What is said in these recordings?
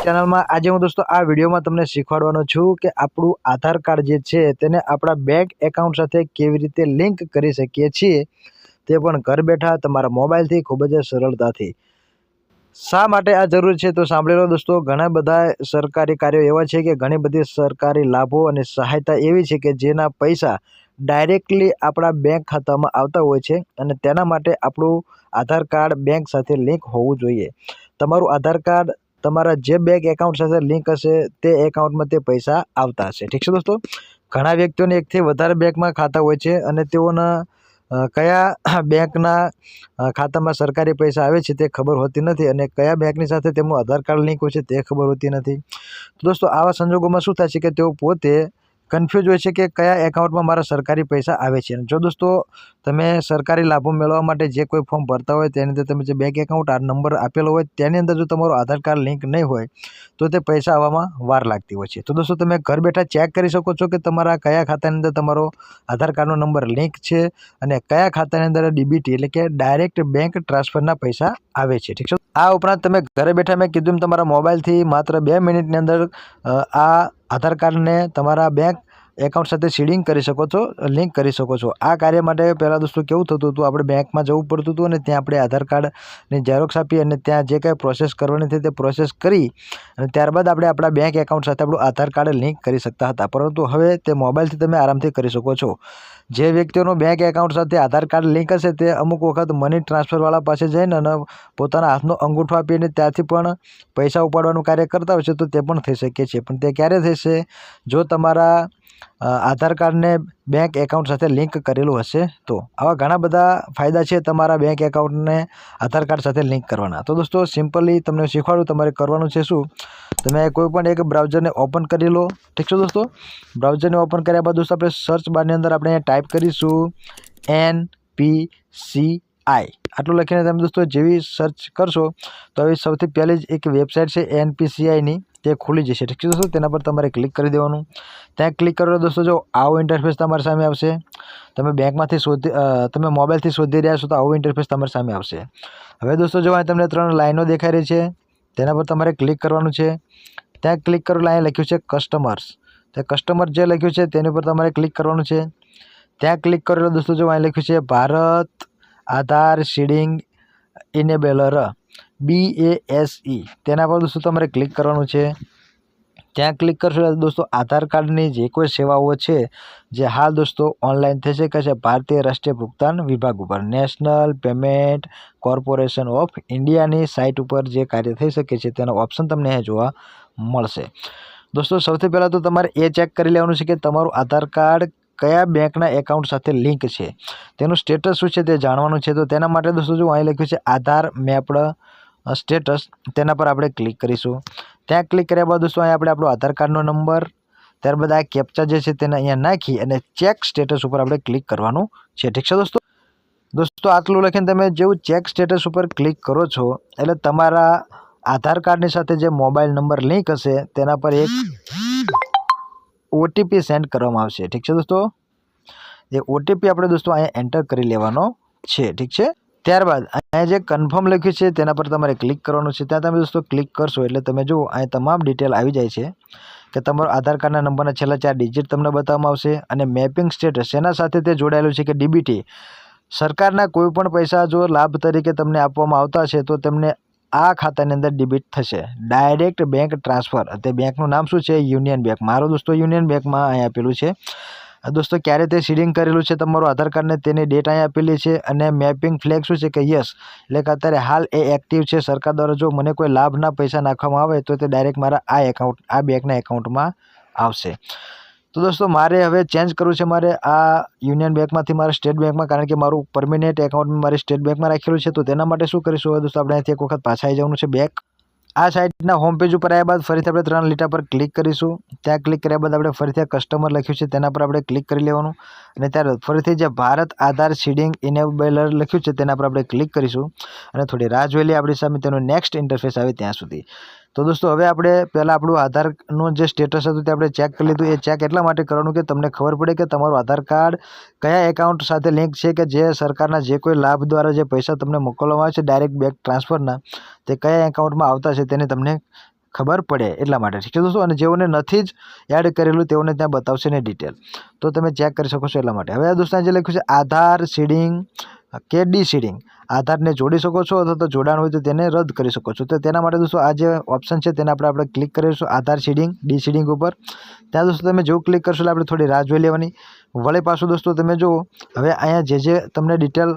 ચેનલમાં આજે હું દોસ્તો આ વિડીયોમાં તમને શીખવાડવાનો છું કે આપણું આધાર કાર્ડ જે છે તેને આપણા બેંક એકાઉન્ટ સાથે કેવી રીતે લિંક કરી શકીએ છીએ, તે પણ ઘર બેઠા તમારા મોબાઈલથી ખૂબ જ સરળતાથી। શા માટે આ જરૂર છે તો સાંભળી લો દોસ્તો। ઘણા બધા સરકારી કાર્યો એવા છે કે ઘણી બધી સરકારી લાભો અને સહાયતા એવી છે કે જેના પૈસા ડાયરેક્ટલી આપણા બેંક ખાતામાં આવતા હોય છે અને તેના માટે આપણું આધાર કાર્ડ બેંક સાથે લિંક હોવું જોઈએ। તમારું આધાર કાર્ડ તમારા જે બેંક એકાઉન્ટ સાથે લિંક હશે તે એકાઉન્ટમાં તે પૈસા આવતા હશે। ઠીક છે દોસ્તો। ઘણા વ્યક્તિઓને એકથી વધારે બેંકમાં ખાતા હોય છે અને તેઓના કયા બેંકના ખાતામાં સરકારી પૈસા આવે છે તે ખબર હોતી નથી અને કયા બેંકની સાથે તેમનું આધાર કાર્ડ લિંક હોય છે તે ખબર હોતી નથી। તો દોસ્તો આવા સંજોગોમાં શું થાય છે કે તેઓ પોતે કન્ફ્યુઝ હોય છે કે કયા એકાઉન્ટમાં મારા સરકારી પૈસા આવે છે। જો દોસ્તો તમે સરકારી લાભો મેળવવા માટે જે કોઈ ફોર્મ ભરતા હોય તેની અંદર તમે જે બેંક એકાઉન્ટ નંબર આપેલો હોય તેની અંદર જો તમારું આધાર કાર્ડ લિંક નહીં હોય તો તે પૈસા આવવામાં વાર લાગતી હોય છે। તો દોસ્તો તમે ઘર બેઠા ચેક કરી શકો છો કે તમારા કયા ખાતાની અંદર તમારો આધાર કાર્ડનો નંબર લિંક છે અને કયા ખાતાની અંદર ડીબીટી એટલે કે ડાયરેક્ટ બેંક ટ્રાન્સફરના પૈસા આવે છે। ઠીક છે। આ ઉપરાંત તમે ઘરે બેઠા મેં કીધું તમારા મોબાઈલથી માત્ર 2 મિનિટની અંદર આ આધાર કાર્ડને તમારા બેંક એકાઉન્ટ સાથે સીડિંગ કરી શકો છો, લિંક કરી શકો છો। આ કાર્ય માટે પહેલાં દોસ્તો કેવું થતું હતું, આપણે બેંકમાં જવું પડતું હતું અને ત્યાં આપણે આધાર કાર્ડની ઝેરોક્ષ આપી અને ત્યાં જે કંઈ પ્રોસેસ કરવાની હતી તે પ્રોસેસ કરી અને ત્યારબાદ આપણે આપણા બેંક એકાઉન્ટ સાથે આપણું આધાર કાર્ડ લિંક કરી શકતા હતા, પરંતુ હવે તે મોબાઈલથી તમે આરામથી કરી શકો છો। જે વ્યક્તિઓનું બેંક એકાઉન્ટ સાથે આધાર કાર્ડ લિંક હશે તે અમુક વખત મની ટ્રાન્સફરવાળા પાસે જઈને અને પોતાના હાથનો અંગૂઠો આપીને ત્યાંથી પણ પૈસા ઉપાડવાનું કાર્ય કરતા હોય છે, તો તે પણ થઈ શકે છે। પણ તે ક્યારે થશે? જો તમારા આધાર કાર્ડને બેંક એકાઉન્ટ સાથે લિંક કરેલું હશે તો। આવા ઘણા બધા ફાયદા છે તમારા બેંક એકાઉન્ટને આધાર કાર્ડ સાથે લિંક કરવાના। તો દોસ્તો સિમ્પલી તમને શીખવાડું, તમારે કરવાનું છે શું, તમે કોઈ પણ એક બ્રાઉઝરને ઓપન કરી લો। ઠીક છે દોસ્તો। બ્રાઉઝરને ઓપન કર્યા બાદ દોસ્તો આપણે સર્ચ બારની અંદર આપણે ટાઈપ કરીશું NPCI, આટલું લખીને તમે દોસ્તો જેવી સર્ચ કરશો તો આવી સૌથી પહેલી જ એક વેબસાઇટ છે NPCIની તે ખુલી જશે। ઠીક છે દોસ્તો। તેના પર તમારે ક્લિક કરી દેવાનું। ત્યાં ક્લિક કરો દોસ્તો જો આવો ઇન્ટરફેસ તમારી સામે આવશે। તમે બેંકમાંથી તમે મોબાઈલથી શોધી રહ્યા છો તો આવો ઇન્ટરફેસ તમારી સામે આવશે। હવે દોસ્તો જો અહીં તમને 3 લાઈનો દેખાઈ રહી છે, તેના પર તમારે ક્લિક કરવાનું છે। ત્યાં ક્લિક કરો, અહીં લખ્યું છે કસ્ટમર્સ, તે કસ્ટમર જે લખ્યું છે તેની પર તમારે ક્લિક કરવાનું છે। ત્યાં ક્લિક કરો દોસ્તો જો અહીં લખ્યું છે ભારત આધાર સીડિંગ ઇનેબલર BASE, તેના પર દોસ્તો તમારે ક્લિક કરવાનું છે। ત્યાં ક્લિક કરશો દોસ્તો આધાર કાર્ડની જે કોઈ સેવાઓ છે જે હાલ દોસ્તો ઓનલાઈન થઈ શકે છે ભારતીય રાષ્ટ્રીય ભુગતાન વિભાગ ઉપર, નેશનલ પેમેન્ટ કોર્પોરેશન ઓફ ઇન્ડિયાની સાઇટ ઉપર જે કાર્ય થઈ શકે છે તેનો ઓપ્શન તમને અહીં જોવા મળશે। દોસ્તો સૌથી પહેલાં તો તમારે એ ચેક કરી લેવાનું છે કે તમારું આધાર કાર્ડ કયા બેંકના એકાઉન્ટ સાથે લિંક છે, તેનું સ્ટેટસ શું છે તે જાણવાનું છે। તો તેના માટે દોસ્તો જો અહીં લખ્યું છે આધાર મેપ્ડ સ્ટેટસ, તેના પર આપણે ક્લિક કરીશું। ત્યાં ક્લિક કર્યા બાદ દોસ્તો અહીં આપણે આપણો આધાર કાર્ડનો નંબર, ત્યારબાદ આ કેપ્ચા જે છે તેને અહીંયા નાખી અને ચેક સ્ટેટસ ઉપર આપણે ક્લિક કરવાનું છે। ઠીક છે દોસ્તો આટલું લખીને તમે જેવું ચેક સ્ટેટસ ઉપર ક્લિક કરો છો એટલે તમારા આધાર કાર્ડની સાથે જે મોબાઈલ નંબર લિંક હશે તેના પર એક OTP સેન્ડ કરવામાં આવશે। ઠીક છે દોસ્તો। એ OTP આપણે દોસ્તો અહીંયા એન્ટર કરી લેવાનો છે। ઠીક છે। ત્યારબાદ અહીંયા જે કન્ફર્મ લખ્યું છે તેના પર તમારે ક્લિક કરવાનું છે। ત્યાં તમે દોસ્તો ક્લિક કરશો એટલે તમે જુઓ અહીં તમામ ડિટેલ આવી જાય છે કે તમારો આધાર કાર્ડના નંબરના છેલ્લા 4 ડિજિટ તમને બતાવવામાં આવશે અને મેપિંગ સ્ટેટસ એના સાથે તે જોડાયેલું છે કે DBT, સરકારના કોઈ પણ પૈસા જો લાભ તરીકે તમને આપવામાં આવતા છે તો તેમને આ ખાતાની અંદર ડેબિટ થશે, ડાયરેક્ટ બેંક ટ્રાન્સફર। તે બેંકનું નામ શું છે? Union bank. મારો દોસ્તો યુનિયન બેંકમાં અહીં આપેલું છે। દોસ્તો ક્યારે તે સીડિંગ કરેલું છે તમારું આધાર કાર્ડને તેની ડેટ અહીં આપેલી છે અને મેપિંગ ફ્લેગ શું છે કે યસ, એટલે કે અત્યારે હાલ એ એક્ટિવ છે। સરકાર દ્વારા જો મને કોઈ લાભના પૈસા નાખવામાં આવે તો તે ડાયરેક્ટ મારા આ બેંકના એકાઉન્ટમાં આવશે। તો દોસ્તો મારે હવે ચેન્જ કરવું છે, મારે આ યુનિયન બેંકમાંથી મારે સ્ટેટ બેંકમાં, કારણ કે મારું પરમિનેન્ટ એકાઉન્ટ મારે સ્ટેટ બેંકમાં રાખેલું છે। તો તેના માટે શું કરીશું હવે દોસ્તો આપણે અહીંથી એક વખત પાછા આવી જવાનું છે બેંક। આ સાઇટના હોમ પેજ ઉપર આવ્યા બાદ ફરીથી આપણે 3 લીટા પર ક્લિક કરીશું। ત્યાં ક્લિક કર્યા બાદ આપણે ફરીથી કસ્ટમર લખ્યું છે તેના પર આપણે ક્લિક કરી લેવાનું અને ત્યારબાદ ફરીથી જે ભારત આધાર સીડિંગ ઇનેબલર લખ્યું છે તેના પર આપણે ક્લિક કરીશું અને થોડી રાહ જોઈ લઈએ આપણી સામે તેનું નેક્સ્ટ ઇન્ટરફેસ આવે ત્યાં સુધી। તો દોસ્તો હવે આપણે પહેલાં આપણું આધારનું જે સ્ટેટસ હતું તે આપણે ચેક કરી લીધું। એ ચેક એટલા માટે કરવાનું કે તમને ખબર પડે કે તમારું આધાર કાર્ડ કયા એકાઉન્ટ સાથે લિંક છે કે જે સરકારના જે કોઈ લાભ દ્વારા જે પૈસા તમને મોકલવામાં આવે છે ડાયરેક્ટ બેંક ટ્રાન્સફરના, તે કયા એકાઉન્ટમાં આવતા છે તેની તમને ખબર પડે એટલા માટે, ઠીક છે દોસ્તો. અને જેઓને નથી જ એડ કરેલું તેઓને ત્યાં બતાવશે ને ડિટેલ, તો તમે ચેક કરી શકો છો એટલા માટે. હવે દોસ્તો જે લખ્યું છે આધાર સીડિંગ કે ડી સીડિંગ, આધારને જોડી શકો છો અથવા તો જોડાણ હોય તો તેને રદ કરી શકો છો. તો તેના માટે દોસ્તો આ જે ઓપ્શન છે તેને આપણે ક્લિક કરીશું આધાર સીડિંગ ડી સીડિંગ ઉપર. ત્યાં દોસ્તો તમે જેવું ક્લિક કરશો એટલે આપણે થોડી રાહ જોઈ લેવાની. વળી પાછું દોસ્તો તમે જુઓ, હવે અહીંયા જે તમને ડિટેલ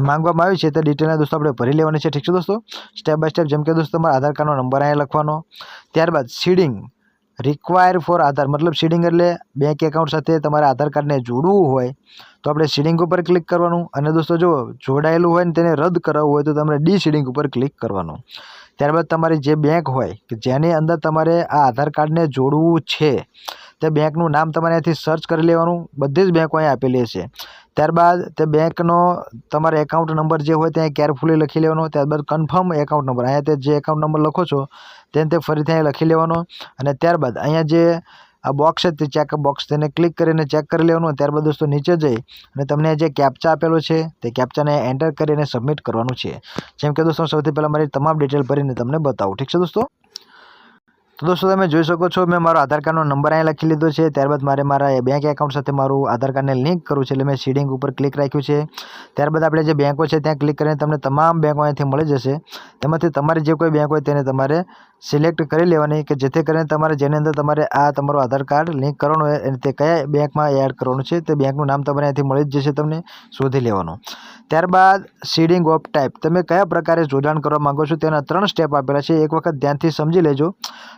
માંગવામાં આવી છે તે ડિટેલને દોસ્તો આપણે ભરી લેવાની છે, ઠીક છે દોસ્તો, સ્ટેપ બાય સ્ટેપ. જેમ કે દોસ્તો તમારા આધાર કાર્ડનો નંબર અહીંયા લખવાનો. ત્યારબાદ સીડિંગ રિક્વાયર ફોર આધાર, મતલબ સીડિંગ એટલે બેંક એકાઉન્ટ સાથે તમારે આધાર કાર્ડને જોડવું હોય તો આપણે સીડિંગ ઉપર ક્લિક કરવાનું. અને દોસ્તો જો જોડાયેલું હોય ને તેને રદ કરાવવું હોય તો તમારે ડી સીડિંગ ઉપર ક્લિક કરવાનું. ત્યારબાદ તમારી જે બેંક હોય કે જેની અંદર તમારે આ આધાર કાર્ડને જોડવું છે તે બેંકનું નામ તમારે અહીંયાથી સર્ચ કરી લેવાનું. બધી જ બેંકો અહીંયા આપેલી હશે. ત્યારબાદ તે બેંકનો તમારે એકાઉન્ટ નંબર જે હોય ત્યાં કેરફુલી લખી લેવાનો. ત્યારબાદ કન્ફર્મ એકાઉન્ટ નંબર, અહીંયા તે જે એકાઉન્ટ નંબર લખો છો તેને તે ફરીથી અહીંયા લખી લેવાનો. અને ત્યારબાદ અહીંયા જે આ બોક્સ છે તે ચેક બોક્સ તેને ક્લિક કરીને ચેક કરી લેવાનું. ત્યારબાદ દોસ્તો નીચે જઈ અને તમને જે કેપ્ચા આપેલો છે તે કેપ્ચાને એન્ટર કરીને સબમિટ કરવાનું છે. જેમ કે દોસ્તો સૌથી પહેલાં મારી તમામ ડિટેલ ભરીને તમને બતાવું, ઠીક છે દોસ્તો. તો દોસ્તો તમે જોઈ શકો છો મેં મારો આધાર કાર્ડનો નંબર અહીંયા લખી લીધો છે. ત્યારબાદ મારે મારા બેંક એકાઉન્ટ સાથે મારું આધાર કાર્ડને લિંક કરવું છે એટલે મેં સીડિંગ ઉપર ક્લિક રાખ્યું છે. ત્યારબાદ આપણે જે બેંકો છે ત્યાં ક્લિક કરીને તમને તમામ બેંકો અહીંયાથી મળી જશે. તેમાંથી તમારી જે કોઈ બેંક હોય તેને તમારે સિલેક્ટ કરી લેવાની કે જેથી કરીને તમારે જેની અંદર તમારે આ તમારું આધાર કાર્ડ લિંક કરવાનું હોય અને તે કયા બેંકમાં એડ કરવાનું છે તે બેંકનું નામ તમારે અહીંયાથી મળી જ જશે, તમને શોધી લેવાનું. ત્યારબાદ સીડિંગ ઓફ ટાઈપ, તમે કયા પ્રકારે જોડાણ કરવા માંગો છો તેના 3 સ્ટેપ આપેલા છે, એક વખત ધ્યાનથી સમજી લેજો.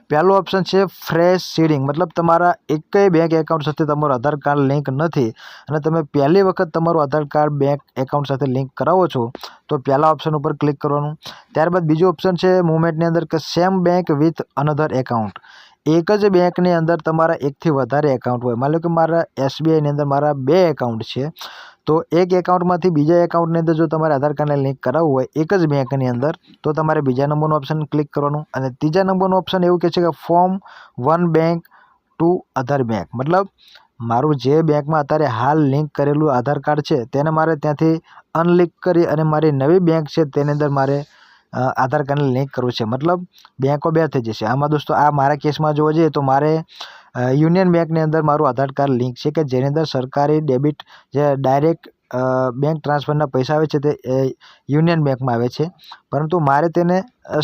પહેલો ઓપ્શન છે ફ્રેશ સીડિંગ, મતલબ તમારા એકેય બેંક એકાઉન્ટ સાથે તમારું આધાર કાર્ડ લિંક નથી અને તમે પહેલી વખત તમારું આધાર કાર્ડ બેંક એકાઉન્ટ સાથે લિંક કરાવો છો તો પહેલા ઓપ્શન ઉપર ક્લિક કરવાનું. ત્યારબાદ બીજો ઓપ્શન છે મુવમેન્ટની અંદર કે same bank with another account, એક જ બેંકની અંદર તમારા એકથી વધારે એકાઉન્ટ હોય. માની લો કે મારા SBIની અંદર મારા 2 એકાઉન્ટ છે તો એક એકાઉન્ટમાંથી બીજા એકાઉન્ટની અંદર જો તમારે આધાર કાર્ડને લિંક કરાવવું હોય એક જ બેંકની અંદર તો તમારે બીજા નંબરનું ઓપ્શન ક્લિક કરવાનું. અને ત્રીજા નંબરનું ઓપ્શન એવું કહે છે કે form 1 bank to other bank, મતલબ મારું જે બેંકમાં અત્યારે હાલ લિંક કરેલું આધાર કાર્ડ છે તેને મારે ત્યાંથી અનલિંક કરી અને મારી નવી બેંક છે તેની અંદર મારે આધાર કાર્ડને લિંક કરવું છે. મતલબ બેંકો 2 થઈ જશે. આમાં દોસ્તો આ મારા કેસમાં જોવા જઈએ તો મારે યુનિયન બેંકની અંદર મારું આધાર કાર્ડ લિંક છે કે જેની અંદર સરકારી ડેબિટ જે ડાયરેક્ટ બેંક ટ્રાન્સફરના પૈસા આવે છે તે યુનિયન બેંકમાં આવે છે, પરંતુ મારે તેને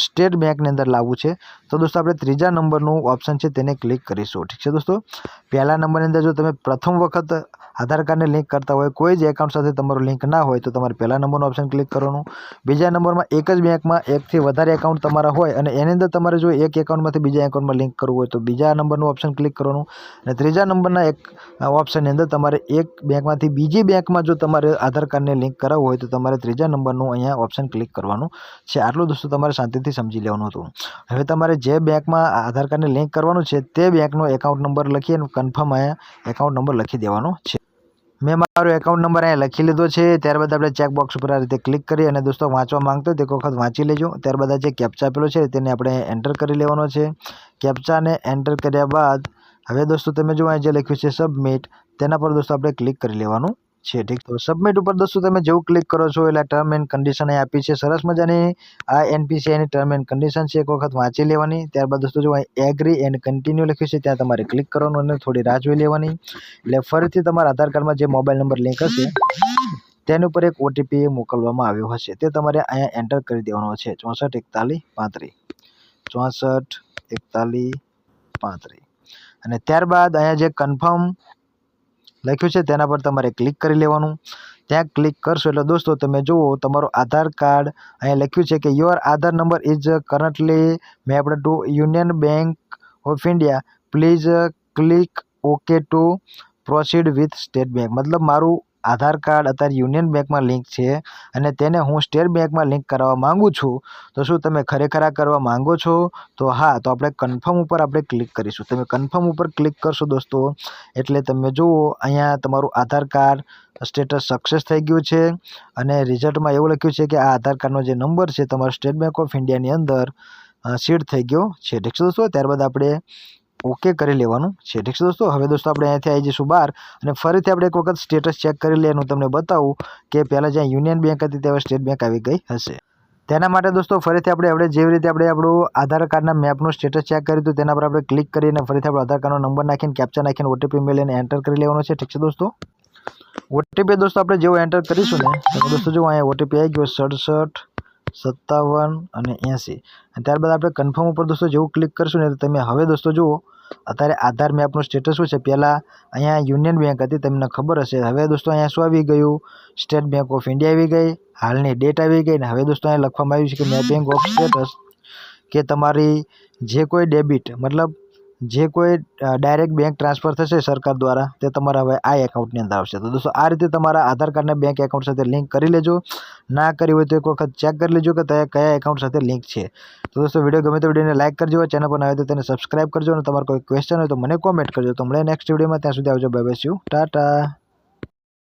સ્ટેટ બેંકની અંદર લાવવું છે. તો દોસ્તો આપણે ત્રીજા નંબરનું ઓપ્શન છે તેને ક્લિક કરીશું, ઠીક છે દોસ્તો. પહેલા નંબરની અંદર જો તમે પ્રથમ વખત આધાર કાર્ડને લિંક કરતા હોય, કોઈ જ એકાઉન્ટ સાથે તમારું લિંક ના હોય તો તમારે પહેલા નંબરનું ઓપ્શન ક્લિક કરવાનું. બીજા નંબરમાં એક જ બેંકમાં એકથી વધારે એકાઉન્ટ તમારા હોય અને એની અંદર તમારે જો એક એકાઉન્ટમાંથી બીજા એકાઉન્ટમાં લિંક કરવું હોય તો બીજા નંબરનું ઓપ્શન ક્લિક કરવાનું. અને ત્રીજા નંબરના એક ઓપ્શનની અંદર તમારે એક બેંકમાંથી બીજી બેંકમાં જો તમારે આધાર કાર્ડને લિંક કરાવવું હોય તો તમારે ત્રીજા નંબરનું અહીંયા ઓપ્શન ક્લિક કરવાનું છે. આટલું દોસ્તો તમારે શાંતિથી સમજી લેવાનું હતું. હવે તમારે જે બેંકમાં આધાર કાર્ડને લિંક કરવાનું છે તે બેંકનો એકાઉન્ટ નંબર લખી અને કન્ફર્મ અહીંયા એકાઉન્ટ નંબર લખી દેવાનો છે. મેં મારો એકાઉન્ટ નંબર અહીંયા લખી લીધો છે. ત્યારબાદ આપણે ચેકબોક્સ ઉપર આ રીતે ક્લિક કરી અને દોસ્તો વાંચવા માંગતો હોય તો એક વખત વાંચી લેજો. ત્યારબાદ આ જે કેપ્ચા આપેલો છે તેને આપણે એન્ટર કરી લેવાનો છે. કેપ્ચાને એન્ટર કર્યા બાદ હવે દોસ્તો તમે જો અહીં જે લખ્યું છે સબમિટ, તેના પર દોસ્તો આપણે ક્લિક કરી લેવાનું છે, ઠીક. તો સબમિટ ઉપર દોસ્તો તમે જેવું ક્લિક કરો છો એટલે ટર્મ એન્ડ કન્ડિશન અહીં આપી છે. સરસ મજાની આ NPCIની ટર્મ એન્ડ કન્ડિશન છે, એક વખત વાંચી લેવાની. ત્યારબાદ દોસ્તો જો અહીં એગ્રી એન્ડ કન્ટિન્યુ લખ્યું છે ત્યાં તમારે ક્લિક કરવાનું અને થોડી રાહ જોઈ લેવાની. એટલે ફરીથી તમારા આધાર કાર્ડમાં જે મોબાઈલ નંબર લિંક હશે તેની ઉપર એક OTP મોકલવામાં આવ્યો હશે તે તમારે અહીંયા એન્ટર કરી દેવાનો છે, 64 41 35 64 41 35. અને ત્યારબાદ અહીંયા જે કન્ફર્મ લખ્યું છે તેના પર તમારે ક્લિક કરી લેવાનું. ત્યાં ક્લિક કરશો એટલે દોસ્તો તમે જુઓ તમારું આધાર કાર્ડ અહીંયા લખ્યું છે કે your Aadhaar number is currently mapped to Union Bank of India, please click okay to proceed with State Bank. મતલબ મારું આધાર કાર્ડ અત્યારે યુનિયન બેંકમાં લિંક છે અને તેને હું સ્ટેટ બેંકમાં લિંક કરાવવા માંગુ છું, તો શું તમે ખરેખર આ કરવા માંગો છો? તો હા, તો આપણે કન્ફર્મ ઉપર આપણે ક્લિક કરીશું. તમે કન્ફર્મ ઉપર ક્લિક કરશો દોસ્તો એટલે તમે જુઓ અહીંયા તમારું આધાર કાર્ડ સ્ટેટસ સક્સેસ થઈ ગયું છે અને રિઝલ્ટમાં એવું લખ્યું છે કે આ આધાર કાર્ડનો જે નંબર છે તમારો સ્ટેટ બેંક ઓફ ઇન્ડિયાની અંદર સીડ થઈ ગયો છે, ઠીક છે દોસ્તો. ત્યારબાદ આપણે ઓકે કરી લેવાનું છે, ઠીક છે દોસ્તો. હવે દોસ્તો આપણે અહીંયાથી આવી જઈશું બહાર અને ફરીથી આપણે એક વખત સ્ટેટસ ચેક કરી લઈએ. હું તમને બતાવું કે પહેલાં જ્યાં યુનિયન બેંક હતી ત્યાં સ્ટેટ બેંક આવી ગઈ હશે. તેના માટે દોસ્તો ફરીથી આપણે જેવી રીતે આપણે આપણું આધાર કાર્ડના મેપનું સ્ટેટસ ચેક કર્યું હતું તેના પર આપણે ક્લિક કરીને ફરીથી આપણો આધાર કાર્ડનો નંબર નાખીને કેપ્ચા નાખીને ઓટીપી મેળવીને એન્ટર કરી લેવાનો છે. ઠીક છે દોસ્તો. ઓટીપી દોસ્તો આપણે જેવો એન્ટર કરીશું ને તો દોસ્તો જો અહીંયા ઓટીપી આવી ગયો 67 57 અને 80 અને ત્યારબાદ આપણે કન્ફર્મ ઉપર દોસ્તો જેવું ક્લિક કરશું ને તો તમે હવે દોસ્તો જુઓ અત્યારે આધાર મેપનું સ્ટેટસ શું છે. પહેલાં અહીંયા યુનિયન બેંક હતી તમને ખબર હશે. હવે દોસ્તો અહીંયા શું આવી ગયું, સ્ટેટ બેંક ઓફ ઇન્ડિયા આવી ગઈ, હાલની ડેટ આવી ગઈ ને હવે દોસ્તો અહીંયા લખવામાં આવ્યું છે કે મેપિંગ ઓફ સ્ટેટસ કે તમારી જે કોઈ ડેબિટ મતલબ જે કોઈ ડાયરેક્ટ બેંક ટ્રાન્સફર થશે સરકાર દ્વારા તે તમારા હવે આ એકાઉન્ટની અંદર આવશે. તો દોસ્તો આ રીતે તમારા આધાર કાર્ડને બેંક એકાઉન્ટ સાથે લિંક કરી લેજો. ના કરી હોય તો એક વખત ચેક કરી લેજો કે કયા એકાઉન્ટ સાથે લિંક છે. તો દોસ્તો વિડીયો ગમે તો વિડીયોને લાઇક કરજો, ચેનલ પર આવે તો તેને સબસ્ક્રાઇબ કરજો અને તમારો કોઈ ક્વેશ્ચન હોય તો મને કોમેન્ટ કરજો. તો મળે નેક્સ્ટ વિડીયોમાં. ત્યાં સુધી આવજો. Bye bye. ટાટા.